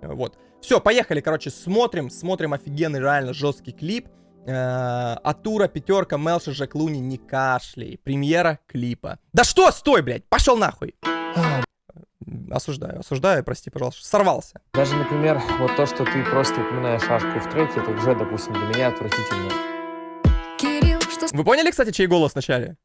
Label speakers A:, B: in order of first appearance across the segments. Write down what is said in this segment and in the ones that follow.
A: Вот. Все, поехали, короче, смотрим офигенный, реально жесткий клип. Атура, пятерка, Мелши, Жак Луни, не кашляй. Премьера клипа. Да что, стой, блядь, пошел нахуй. Осуждаю, прости, пожалуйста. Сорвался.
B: Даже, например, вот то, что ты просто упоминаешь Ашку в треке, это уже, допустим, для меня отвратительно.
C: Кирилл, что...
A: Вы поняли, кстати, чей голос в начале?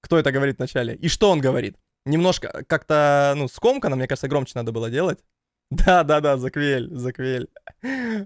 A: Кто это говорит в начале? И что он говорит? Немножко как-то, ну, скомканно, мне кажется, громче надо было делать. Да, Заквель.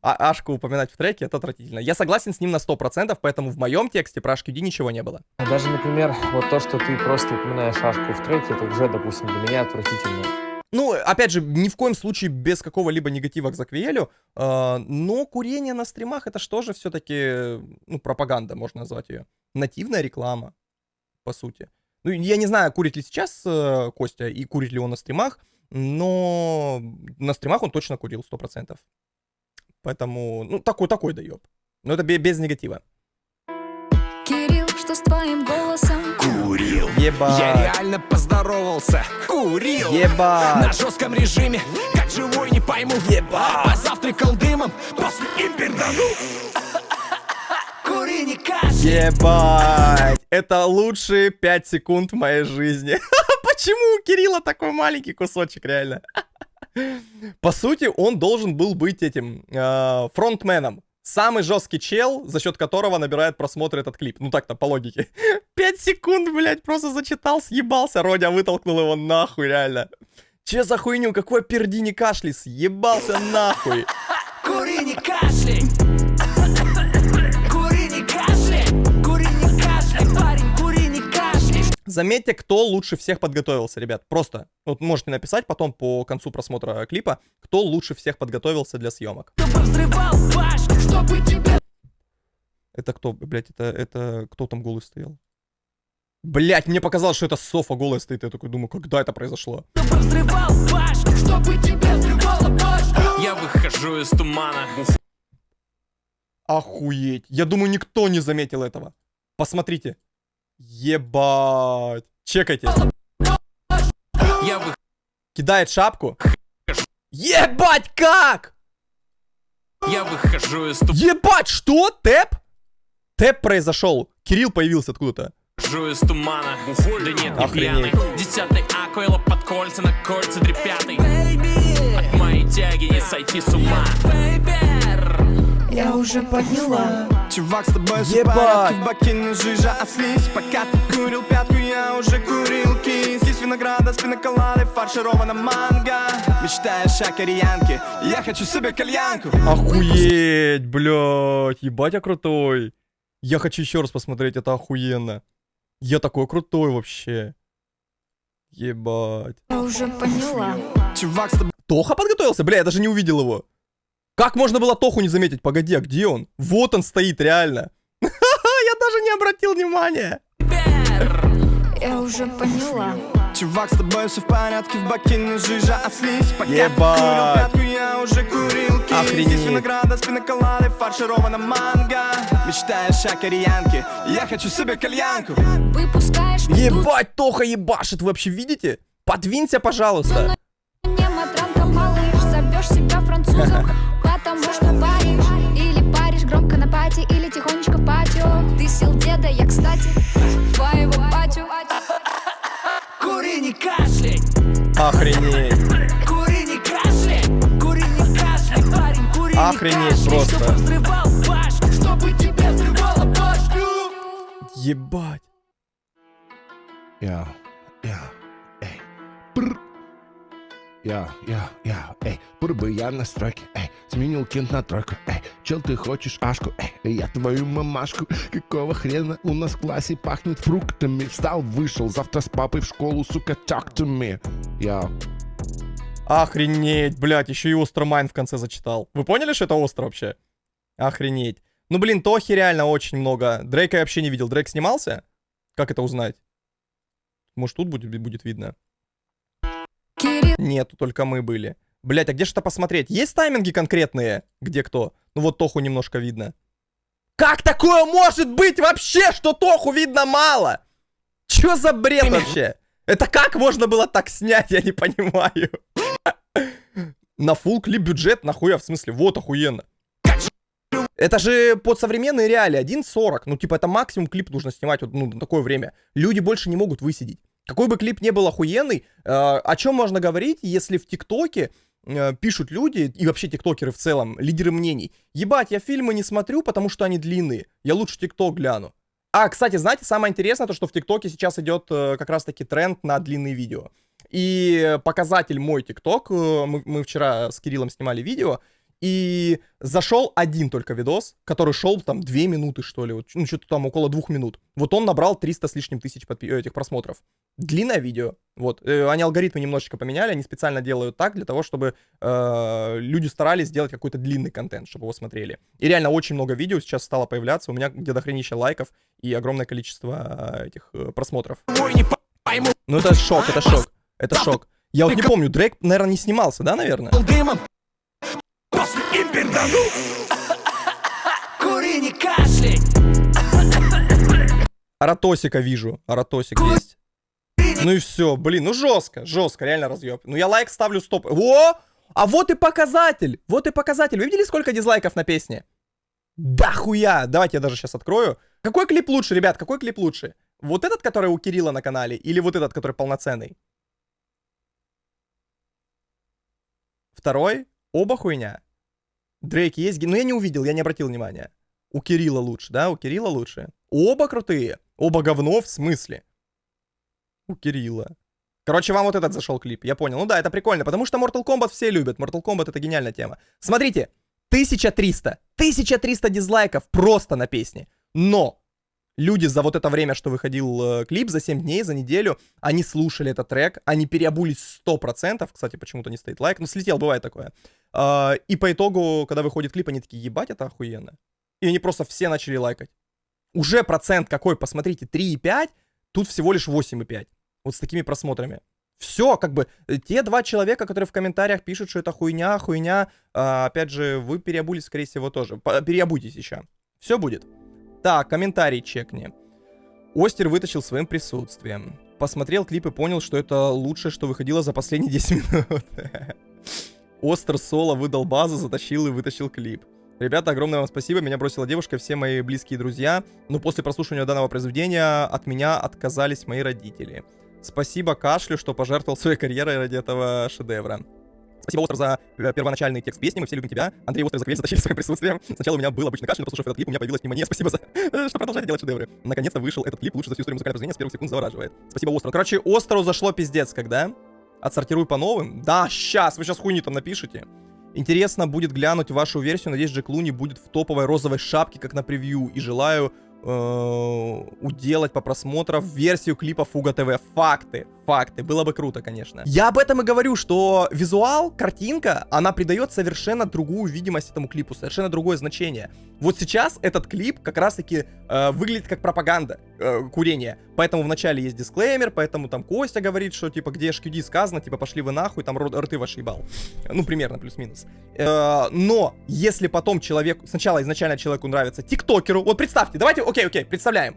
A: А Ашку упоминать в треке — это отвратительно. Я согласен с ним на 100%, поэтому в моем тексте про HQD ничего не было.
B: Даже, например, вот то, что ты просто упоминаешь Ашку в треке, это уже, допустим, для меня отвратительно.
A: Ну, опять же, ни в коем случае без какого-либо негатива к Заквелю, но курение на стримах — это что же все-таки, ну, пропаганда, можно назвать ее. Нативная реклама, по сути. Ну, я не знаю, курит ли сейчас Костя и курит ли он на стримах, но на стримах он точно курил 100%. Поэтому, ну, такой доеб. Но это без негатива.
C: Кирилл, что с твоим голосом?
D: Курил.
A: Ебать.
D: Я реально поздоровался. Курил.
A: Ебать.
D: На жестком режиме, как живой, не пойму.
A: Ебать.
D: Позавтракал дымом, после им перданул. Кури, не кашляй.
A: Ебать. Это лучшие 5 секунд в моей жизни. Почему у Кирилла такой маленький кусочек, реально? По сути, он должен был быть этим фронтменом. Самый жесткий чел, за счет которого набирает просмотры этот клип. Ну так-то, по логике. 5 секунд, блядь, просто зачитал, съебался. Родя вытолкнул его нахуй, реально. Че за хуйню? Какой перди не кашляй, съебался нахуй.
D: Кури, не кашляй. Кури, не кашляй. Кури, не кашляй, парень, кури, не кашляй.
A: Заметьте, кто лучше всех подготовился, ребят. Просто, вот можете написать потом по концу просмотра клипа, кто лучше всех подготовился для съемок.
D: Кто взрывал башню, чтобы тебя...
A: Это кто, блядь, это кто там голый стоял? Блядь, мне показалось, что это Софа голая стоит. Я такой думаю, когда это произошло?
D: Кто взрывал башню, чтобы тебя взрывала башню. Я выхожу из тумана.
A: Охуеть. Я думаю, никто не заметил этого. Посмотрите. Ебать. Чекайте.
D: Я выхожу.
A: Кидает шапку. Ебать, как?
D: Я выхожу из тумана.
A: Ебать, что? Тэп? Тэп произошел. Кирилл появился откуда-то.
D: Выхожу из тумана. Да нет, не
A: Охренеть.
D: пьяный. 10-й Акуэла под кольца, на кольца дрепятый. От моей тяги не сойти с ума.
C: Я уже подняла.
E: Чувак, с тобой все в
A: Ебать.
E: порядке, в баке не жижа, а слизь. Пока ты курил пятку, я уже курил кис. Кис винограда с пиноколадой, фарширована манго. Мечтаешь о кореянке, я хочу себе кальянку.
A: Охуеть, блядь. Ебать, я крутой. Я хочу еще раз посмотреть, это охуенно. Я такой крутой вообще. Ебать.
C: Я уже поняла.
E: Чувак, с тобой
A: Тоха подготовился? Бля, я даже не увидел его. Как можно было Тоху не заметить? Погоди, а где он? Вот он стоит, реально. Я даже не обратил внимания.
C: Я уже поняла.
E: Чувак, с тобой все в порядке, в баке не жижа, а слизь. Пока ты
A: Ебать.
E: курил пятку, я уже курил кис.
A: Охренеть.
E: Кис винограда с пиноколадой, фарширована манго. Мечтаешь о кореянке, я хочу себе кальянку.
C: Выпускаешь
A: Ебать, Тоха ебашит, вы вообще видите? Подвинься, пожалуйста.
C: не матранка, малыш. Зовешь себя французом, потому что паришь. Или паришь громко на пати, или тихонечко в патио. Ты сил деда, я, кстати, твоего батю.
D: Кури, не кашляй.
A: Охренеть.
D: Кури, не кашляй. Кури, не кашляй, парень, кури, не
A: Охренеть
D: кашляй.
A: просто.
D: Чтобы взрывал башню, чтобы тебя взрывала башню.
A: Ебать.
F: Я, эй, пр. Я, эй, пр я на стройке, эй, сменил кент на тройку, эй, чел, ты хочешь ашку, эй, я твою мамашку, какого хрена у нас в классе пахнет фруктами, встал, вышел, завтра с папой в школу, сука, talk to me, я.
A: Охренеть, блядь, еще и Остромайн в конце зачитал. Вы поняли, что это остро вообще? Охренеть. Ну, блин, Тохи реально очень много. Дрейка я вообще не видел. Дрейк снимался? Как это узнать? Может, тут будет видно?
C: Кирилл,
A: Нету, только мы были. Блять, а где же это посмотреть? Есть тайминги конкретные? Где кто? Ну вот Тоху немножко видно. Как такое может быть вообще, что Тоху видно мало? Чё за бред вообще? Это как можно было так снять, я не понимаю. На full клип бюджет, нахуя, в смысле, вот охуенно. Это же под современные реалии 1.40, ну типа это максимум клип нужно снимать вот, ну, на такое время. Люди больше не могут высидеть. Какой бы клип не был охуенный, о чем можно говорить, если в ТикТоке пишут люди, и вообще тиктокеры в целом, лидеры мнений: ебать, я фильмы не смотрю, потому что они длинные, я лучше ТикТок гляну. А, кстати, знаете, самое интересное, то, что в ТикТоке сейчас идет как раз-таки тренд на длинные видео. И показатель мой ТикТок, мы вчера с Кириллом снимали видео, и зашел один только видос, который шел там 2 минуты, что ли, вот, ну что-то там около 2 минут. Вот он набрал 300 с лишним тысяч этих просмотров. Длинное видео, вот. Они алгоритмы немножечко поменяли, они специально делают так, для того, чтобы люди старались сделать какой-то длинный контент, чтобы его смотрели. И реально очень много видео сейчас стало появляться, у меня где-то хренища лайков и огромное количество этих просмотров. Ну это шок, это шок, это шок. Я вот не помню, Дрейк, наверное, не снимался, да, наверное?
E: Кури, не кашляй.
A: Аратосика вижу, Аратосик есть. Ну и все, блин, ну жестко, жестко, реально разъеб. Ну я лайк ставлю 100. Во! А вот и показатель, вот и показатель. Вы видели, сколько дизлайков на песне? Да хуя! Давайте я даже сейчас открою. Какой клип лучше, ребят, какой клип лучше? Вот этот, который у Кирилла на канале, или вот этот, который полноценный? Второй? Оба хуйня. Дрейк есть, но я не увидел, я не обратил внимания. У Кирилла лучше, да? У Кирилла лучше. Оба крутые. Оба говно, в смысле? У Кирилла. Короче, вам вот этот зашел клип, я понял. Ну да, это прикольно, потому что Mortal Kombat все любят. Mortal Kombat это гениальная тема. Смотрите, 1300 дизлайков просто на песне. Но люди за вот это время, что выходил клип, за 7 дней, за неделю, они слушали этот трек, они переобулись 100%. Кстати, почему-то не стоит лайк, ну слетел, бывает такое. И по итогу, когда выходит клип, они такие: ебать, это охуенно. И они просто все начали лайкать. Уже процент какой, посмотрите, 3,5, тут всего лишь 8,5. Вот с такими просмотрами. Все, как бы, те 2 человека, которые в комментариях пишут, что это хуйня, опять же, вы переобулись, скорее всего, тоже. Переобуйтесь еще. Все будет. Так, комментарий чекни. Остер вытащил своим присутствием. Посмотрел клип и понял, что это лучшее, что выходило за последние 10 минут. Остер соло выдал базу, затащил и вытащил клип. Ребята, огромное вам спасибо, меня бросила девушка, все мои близкие друзья, но после прослушивания данного произведения от меня отказались мои родители. Спасибо Кашлю, что пожертвовал своей карьерой ради этого шедевра. Спасибо, Остер, за первоначальный текст песни, мы все любим тебя. Андрей Остер за квест затащили своим присутствием. Сначала у меня был обычный кашель, но послушав этот клип, у меня появилась пневмония. Спасибо за что продолжаете делать шедевры. Наконец-то вышел этот клип, лучше за всю историю музыкального произведения, с первых секунд завораживает. Спасибо, Остеру. Короче, Остеру зашло пиздец, когда? Отсортируй по новым? Да, сейчас, вы сейчас хуйни там напишите. Интересно будет глянуть вашу версию. Надеюсь, Джек Луни будет в топовой розовой шапке, как на превью. И желаю уделать по просмотрам версию клипа Фуга ТВ. Факты. Было бы круто, конечно. Я об этом и говорю, что визуал, картинка, она придает совершенно другую видимость этому клипу, совершенно другое значение. Вот сейчас этот клип как раз-таки выглядит как пропаганда курения. Поэтому вначале есть дисклеймер, поэтому там Костя говорит, что типа где HQD сказано, типа пошли вы нахуй, там рты ваши ебал. Ну, примерно, плюс-минус. Но если потом сначала изначально человеку нравится тиктокеру, вот представьте, давайте, окей, представляем.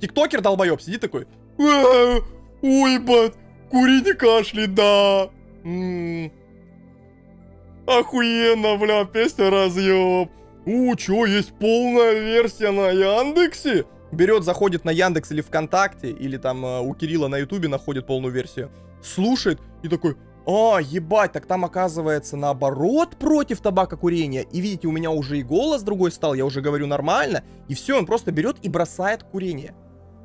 A: Тиктокер долбоеб сидит такой: ой, ебать, кури не кашляй, да. Охуенно, бля, песня разъеб. Чё, есть полная версия на Яндексе? Берет, заходит на Яндекс или ВКонтакте, или там у Кирилла на Ютубе находит полную версию, слушает и такой: ебать, так там оказывается наоборот против табакокурения. И видите, у меня уже и голос другой стал, я уже говорю нормально. И все, он просто берет и бросает курение.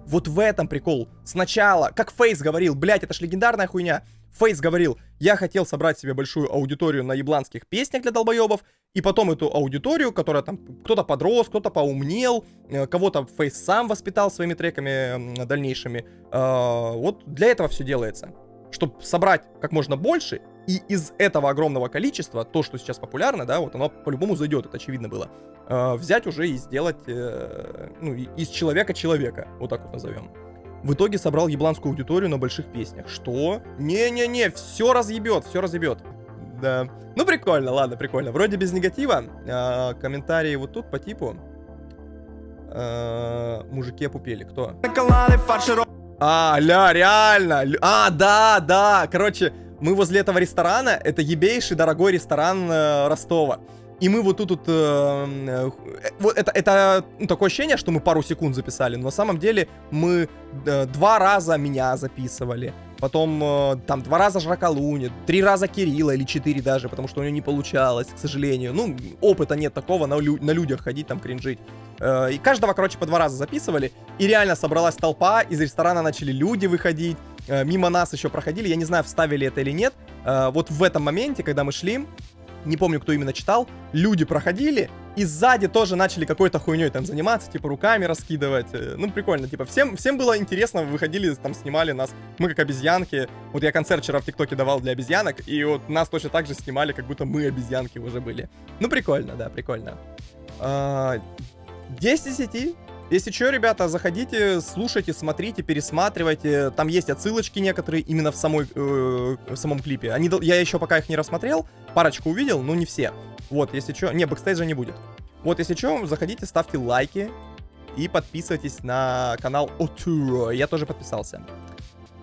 A: Вот в этом прикол. Сначала, как Фейс говорил, блять, это ж легендарная хуйня. Фейс говорил: я хотел собрать себе большую аудиторию на ебланских песнях для долбоебов, и потом эту аудиторию, которая там, кто-то подрос, кто-то поумнел, кого-то Фейс сам воспитал своими треками дальнейшими. Вот для этого все делается. Чтобы собрать как можно больше, и из этого огромного количества, то, что сейчас популярно, да, вот оно по-любому зайдет, это очевидно было, взять уже и сделать, ну, из человека, вот так вот назовем. В итоге собрал ебланскую аудиторию на больших песнях. Что? Не-не-не, все разъебет. Да. Ну, прикольно, ладно, прикольно. Вроде без негатива. Комментарии вот тут по типу. Мужики опупели. Кто? Реально. Да. Короче, Мы возле этого ресторана, это ебейший дорогой ресторан Ростова. И мы вот тут вот это ну, такое ощущение, что мы пару секунд записали, но на самом деле мы 2 раза меня записывали, потом там 2 раза Жракалуни, 3 раза Кирилла или 4 даже, потому что у него не получалось, к сожалению. Ну, опыта нет такого, на людях ходить, там кринжить. И каждого, короче, по 2 раза записывали, и реально собралась толпа, из ресторана начали люди выходить, мимо нас еще проходили, я не знаю, вставили это или нет. Вот в этом моменте, когда мы шли, не помню, кто именно читал, люди проходили, и сзади тоже начали какой-то хуйней там заниматься, типа руками раскидывать. Ну, прикольно, типа, всем было интересно, выходили, там, снимали нас, мы как обезьянки. Вот я концерт вчера в ТикТоке давал для обезьянок, и вот нас точно так же снимали, как будто мы обезьянки уже были. Ну, прикольно, да, прикольно. 10 из 10. Если что, ребята, заходите, слушайте, смотрите, пересматривайте. Там есть отсылочки некоторые именно в самом клипе. Я еще пока их не рассмотрел, парочку увидел, но не все. Вот, если что... Не, бэкстейджа не будет. Вот, если что, заходите, ставьте лайки и подписывайтесь на канал Отуро. Я тоже подписался.